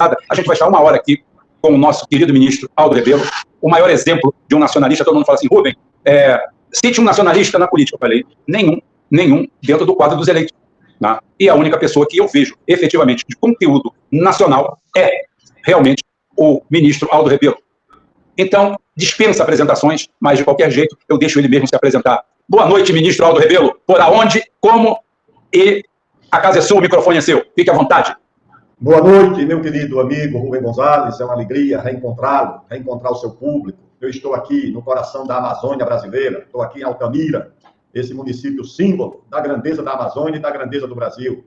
A gente vai estar 1 hora aqui com o nosso querido ministro Aldo Rebelo, o maior exemplo de um nacionalista. Todo mundo fala assim, Rubem, cite um nacionalista na política. Eu falei, nenhum dentro do quadro dos eleitos. Né? E a única pessoa que eu vejo efetivamente de conteúdo nacional é realmente o ministro Aldo Rebelo. Então, dispensa apresentações, mas de qualquer jeito eu deixo ele mesmo se apresentar. Boa noite, ministro Aldo Rebelo. Por aonde, como e a casa é sua, o microfone é seu. Fique à vontade. Boa noite, meu querido amigo Rubem Gonzalez. É uma alegria reencontrá-lo, reencontrar o seu público. Eu estou aqui no coração da Amazônia brasileira, estou aqui em Altamira, esse município símbolo da grandeza da Amazônia e da grandeza do Brasil.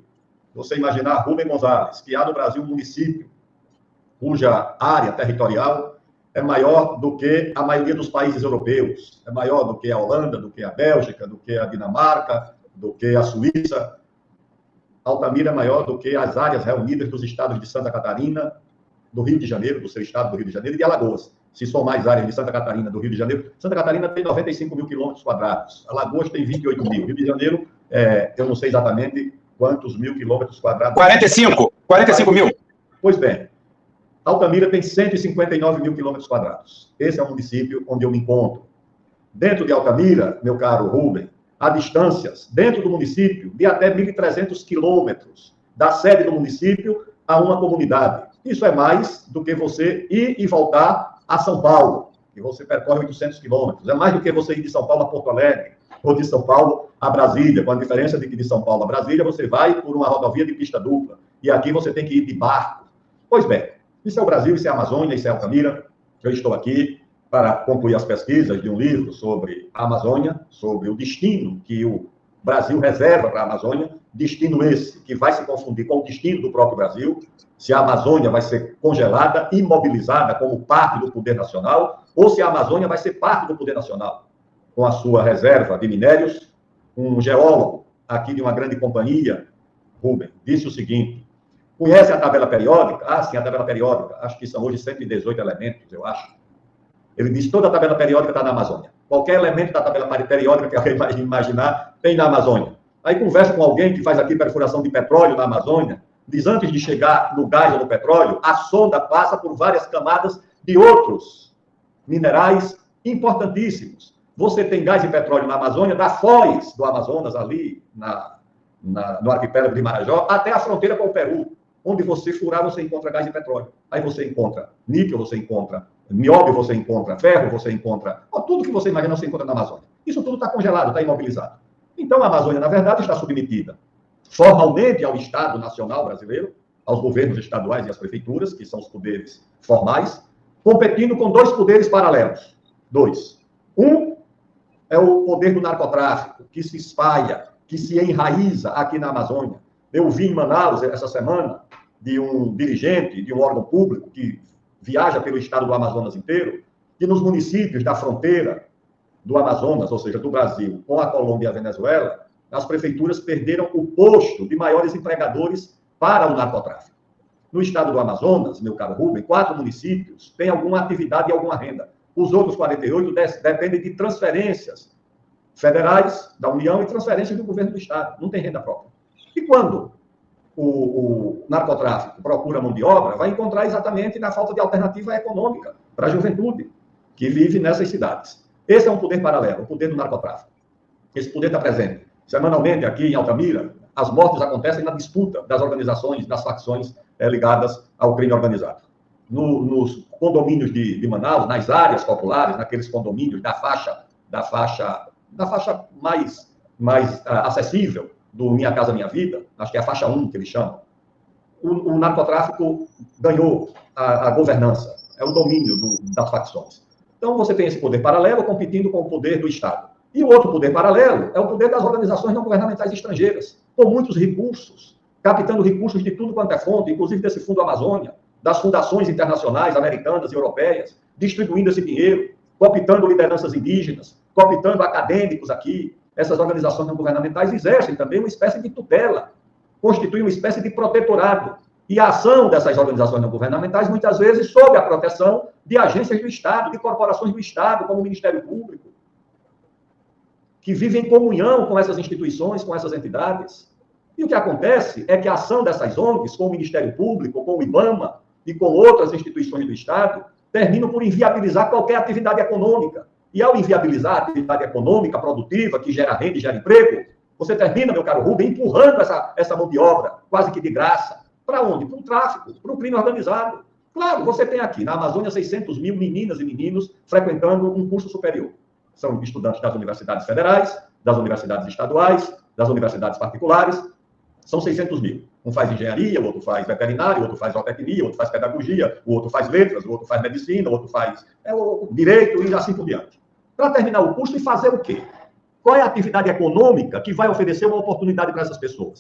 Você imaginar, Rubem Gonzalez, que há no Brasil um município cuja área territorial é maior do que a maioria dos países europeus, é maior do que a Holanda, do que a Bélgica, do que a Dinamarca, do que a Suíça. Altamira é maior do que as áreas reunidas dos estados de Santa Catarina, do Rio de Janeiro, do seu estado do Rio de Janeiro, e de Alagoas. Se somar as áreas de Santa Catarina, do Rio de Janeiro, Santa Catarina tem 95 mil quilômetros quadrados, Alagoas tem 28 mil, Rio de Janeiro, eu não sei exatamente quantos mil quilômetros quadrados. 45 mil. Pois bem, Altamira tem 159 mil quilômetros quadrados. Esse é o município onde eu me encontro. Dentro de Altamira, meu caro Rubem, há distâncias dentro do município de até 1.300 quilômetros da sede do município a uma comunidade. Isso é mais do que você ir e voltar a São Paulo, que você percorre 800 quilômetros. É mais do que você ir de São Paulo a Porto Alegre, ou de São Paulo a Brasília, com a diferença de que de São Paulo a Brasília você vai por uma rodovia de pista dupla, e aqui você tem que ir de barco. Pois bem, isso é o Brasil, isso é a Amazônia, isso é Altamira. Eu estou aqui para concluir as pesquisas de um livro sobre a Amazônia, sobre o destino que o Brasil reserva para a Amazônia, destino esse que vai se confundir com o destino do próprio Brasil, se a Amazônia vai ser congelada, imobilizada como parte do poder nacional, ou se a Amazônia vai ser parte do poder nacional, com a sua reserva de minérios. Um geólogo aqui de uma grande companhia, Rubem, disse o seguinte: conhece a tabela periódica? Ah, sim, a tabela periódica. Acho que são hoje 118 elementos, eu acho. Ele diz, toda a tabela periódica está na Amazônia. Qualquer elemento da tabela periódica que alguém vai imaginar, tem na Amazônia. Aí conversa com alguém que faz aqui perfuração de petróleo na Amazônia, diz, antes de chegar no gás ou no petróleo, a sonda passa por várias camadas de outros minerais importantíssimos. Você tem gás e petróleo na Amazônia, da foz do Amazonas, ali no arquipélago de Marajó, até a fronteira com o Peru. Onde você furar, você encontra gás e petróleo. Aí você encontra níquel, você encontra nióbio, você encontra ferro, você encontra... tudo que você imagina, você encontra na Amazônia. Isso tudo está congelado, está imobilizado. Então, a Amazônia, na verdade, está submetida formalmente ao Estado Nacional Brasileiro, aos governos estaduais e às prefeituras, que são os poderes formais, competindo com dois poderes paralelos. Dois. Um é o poder do narcotráfico, que se espalha, que se enraiza aqui na Amazônia. Eu vi em Manaus, essa semana, de um dirigente de um órgão público que viaja pelo estado do Amazonas inteiro, que nos municípios da fronteira do Amazonas, ou seja, do Brasil, com a Colômbia e a Venezuela, as prefeituras perderam o posto de maiores empregadores para o narcotráfico. No estado do Amazonas, meu caro Rubem, 4 municípios têm alguma atividade e alguma renda. Os outros 48 dependem de transferências federais da União e transferências do governo do estado. Não tem renda própria. E quando o narcotráfico procura mão de obra, vai encontrar exatamente na falta de alternativa econômica para a juventude que vive nessas cidades. Esse é um poder paralelo, o poder do narcotráfico. Esse poder está presente. Semanalmente, aqui em Altamira, as mortes acontecem na disputa das organizações, das facções ligadas ao crime organizado. Nos condomínios de Manaus, nas áreas populares, naqueles condomínios da faixa mais acessível do Minha Casa Minha Vida, acho que é a faixa 1 que eles chamam, o narcotráfico ganhou a governança, é o domínio das facções. Então, você tem esse poder paralelo competindo com o poder do Estado. E o outro poder paralelo é o poder das organizações não governamentais estrangeiras, com muitos recursos, captando recursos de tudo quanto é fonte, inclusive desse Fundo Amazônia, das fundações internacionais, americanas e europeias, distribuindo esse dinheiro, cooptando lideranças indígenas, cooptando acadêmicos aqui. Essas organizações não governamentais exercem também uma espécie de tutela, constituem uma espécie de protetorado. E a ação dessas organizações não governamentais, muitas vezes, sob a proteção de agências do Estado, de corporações do Estado, como o Ministério Público, que vivem em comunhão com essas instituições, com essas entidades. E o que acontece é que a ação dessas ONGs, com o Ministério Público, com o IBAMA, e com outras instituições do Estado, terminam por inviabilizar qualquer atividade econômica. E ao inviabilizar a atividade econômica produtiva, que gera renda e gera emprego, você termina, meu caro Rubem, empurrando essa mão de obra, quase que de graça. Para onde? Para o tráfico, para o crime organizado. Claro, você tem aqui na Amazônia 600 mil meninas e meninos frequentando um curso superior. São estudantes das universidades federais, das universidades estaduais, das universidades particulares. São 600 mil. Um faz engenharia, o outro faz veterinário, o outro faz zootecnia, o outro faz pedagogia, o outro faz letras, o outro faz medicina, o outro faz o direito e assim por diante. Para terminar o curso e fazer o quê? Qual é a atividade econômica que vai oferecer uma oportunidade para essas pessoas?